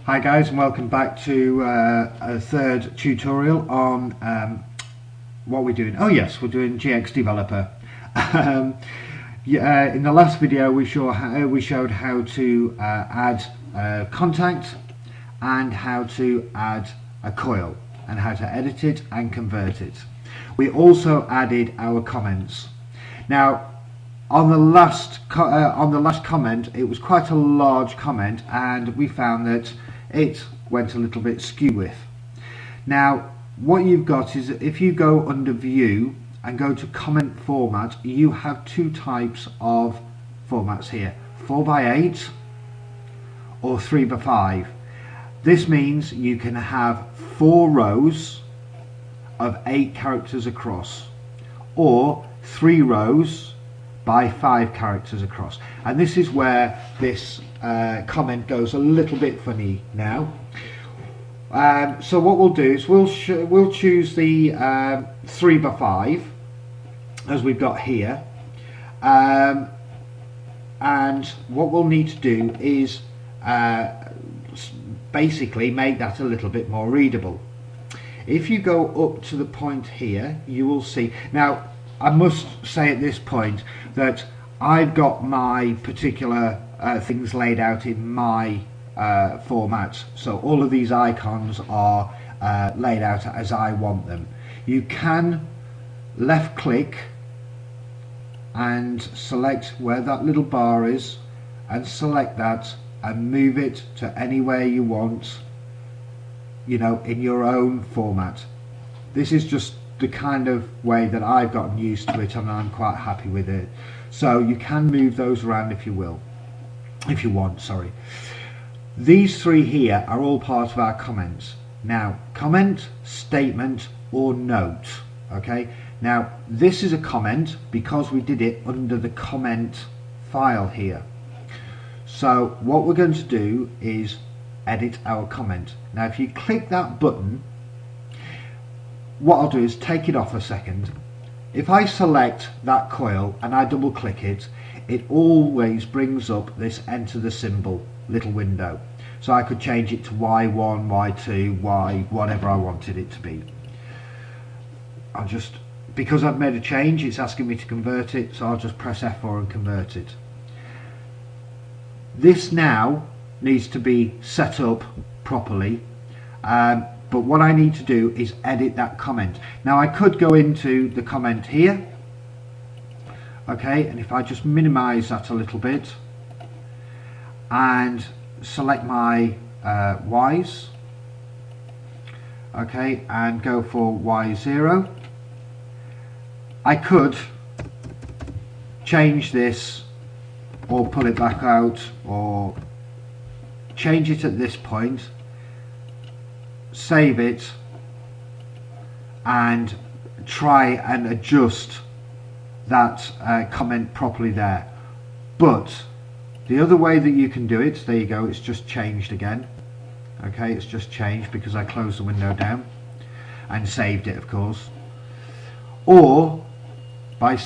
Hi guys, and welcome back to a third tutorial on what we're doing. Oh yes, we're doing GX Developer. In the last video we showed how to add contact and how to add a coil and how to edit it and convert it. We also added our comments. Now on the last comment, it was quite a large comment, and we found that it went a little bit skew with. Now what you've got is, if you go under view and go to comment format, you have two types of formats here: 4x8 or 3x5. This means you can have 4 rows of 8 characters across, or 3 rows by 5 characters across. And this is where this comment goes a little bit funny now. So what we'll do is we'll choose the 3x5 as we've got here, and what we'll need to do is basically make that a little bit more readable. If you go up to the point here, you will see. Now I must say at this point that I've got my particular things laid out in my format, so all of these icons are laid out as I want them. You can left click and select where that little bar is and select that and move it to anywhere you want, you know, in your own format. This is just the kind of way that I've gotten used to it, and I'm quite happy with it. So you can move those around if you want, sorry. These 3 here are all part of our comments. Now, comment, statement, or note. Okay, now this is a comment because we did it under the comment file here. So what we're going to do is edit our comment. Now if you click that button, what I'll do is take it off a second. If I select that coil and I double click it, it always brings up this enter the symbol little window. So I could change it to Y1, Y2, Y, whatever I wanted it to be. I'll just, because I've made a change, it's asking me to convert it, so I'll just press F4 and convert it. This now needs to be set up properly. But what I need to do is edit that comment. Now I could go into the comment here, okay, and if I just minimize that a little bit and select my Y's, okay, and go for Y0, I could change this or pull it back out or change it at this point, save it, and try and adjust that comment properly there. But the other way that you can do it, there you go, it's just changed again. Okay, it's just changed because I closed the window down and saved it, of course. Or by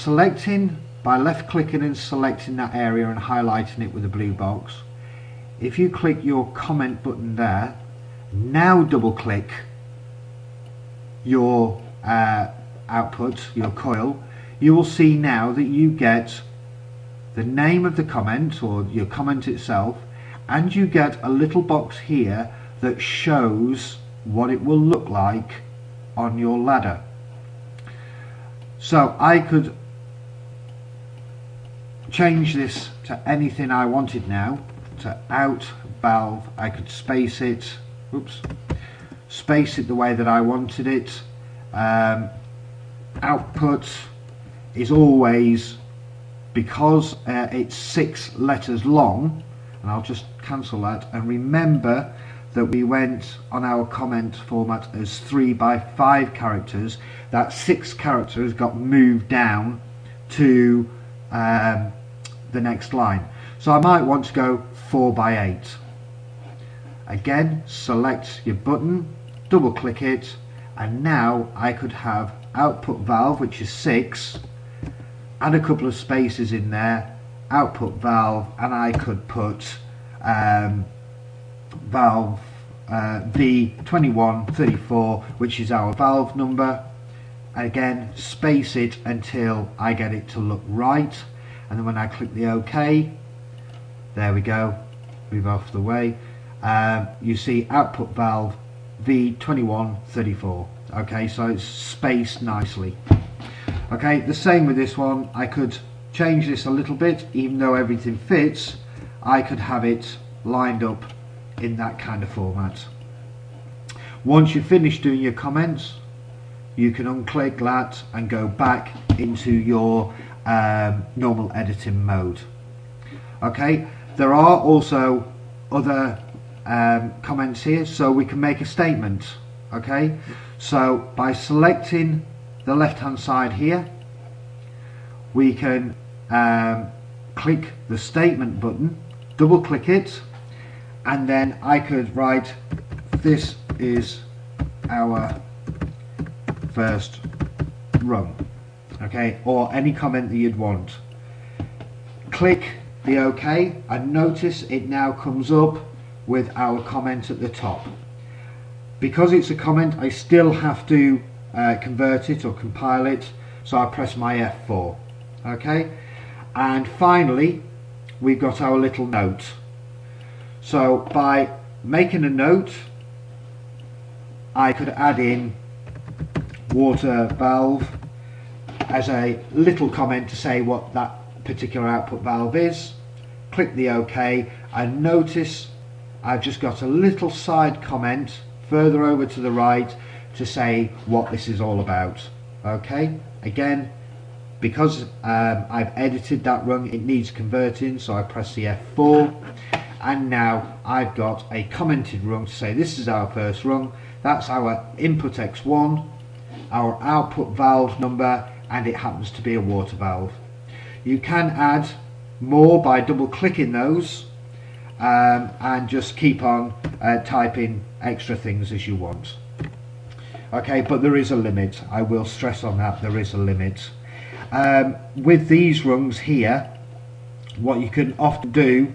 left clicking and selecting that area and highlighting it with a blue box, if you click your comment button there, now double click your output, your coil, you will see now that you get the name of the comment, or your comment itself, and you get a little box here that shows what it will look like on your ladder. So I could change this to anything I wanted now, to out valve. I could space it, space it the way that I wanted it. Output is always, because it's 6 letters long, and I'll just cancel that, and remember that we went on our comment format as 3x5 characters. That 6 characters got moved down to the next line, so I might want to go 4x8. Again, select your button, double click it, and now I could have output valve, which is 6, add a couple of spaces in there, output valve, and I could put valve V2134, which is our valve number. Again, space it until I get it to look right, and then when I click the OK, there we go, move off the way, you see output valve V2134. okay, so it's spaced nicely. Okay, the same with this one. I could change this a little bit. Even though everything fits, I could have it lined up in that kind of format. Once you've finished doing your comments, you can unclick that and go back into your normal editing mode. Okay, there are also other comments here, so we can make a statement. Okay, so by selecting the left hand side here, we can click the statement button, double click it, and then I could write, this is our first rung, okay, or any comment that you'd want. Click the OK, and notice it now comes up with our comment at the top. Because it's a comment, I still have to convert it or compile it, so I press my F4. Okay, and finally we've got our little note. So by making a note, I could add in water valve as a little comment to say what that particular output valve is. Click the OK, and notice I've just got a little side comment further over to the right to say what this is all about. Okay, again, because I've edited that rung, it needs converting, so I press the F4, and now I've got a commented rung to say this is our first rung. That's our input X1, our output valve number, and it happens to be a water valve. You can add more by double clicking those and just keep on typing extra things as you want. Okay, but there is a limit. I will stress on that, there is a limit. With these rungs here, what you can often do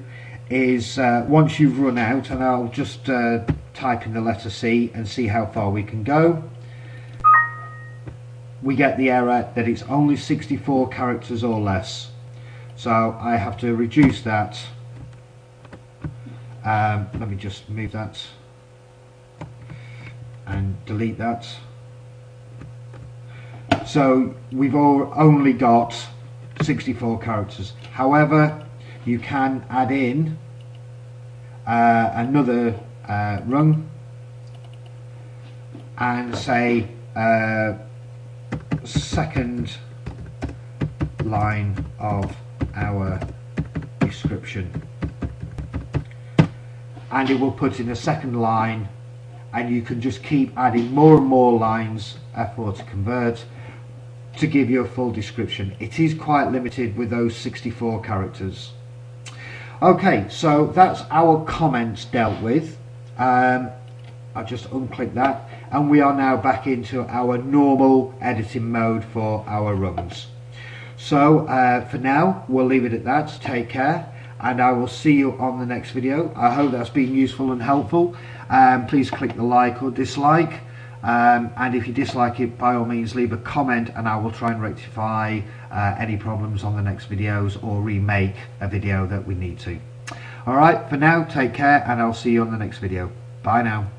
is once you've run out, and I'll just type in the letter C and see how far we can go, we get the error that it's only 64 characters or less. So I have to reduce that. Let me just move that and delete that. So we've only got 64 characters. However, you can add in another rung and say second line of our description, and it will put in a second line, and you can just keep adding more and more lines, F4 to convert, to give you a full description. It is quite limited with those 64 characters. Okay, so that's our comments dealt with. I'll just unclick that, and we are now back into our normal editing mode for our rungs. So for now, we'll leave it at that. Take care, and I will see you on the next video. I hope that's been useful and helpful. Please click the like or dislike, and if you dislike it, by all means leave a comment, and I will try and rectify any problems on the next videos, or remake a video that we need to. Alright, for now, take care, and I'll see you on the next video. Bye now.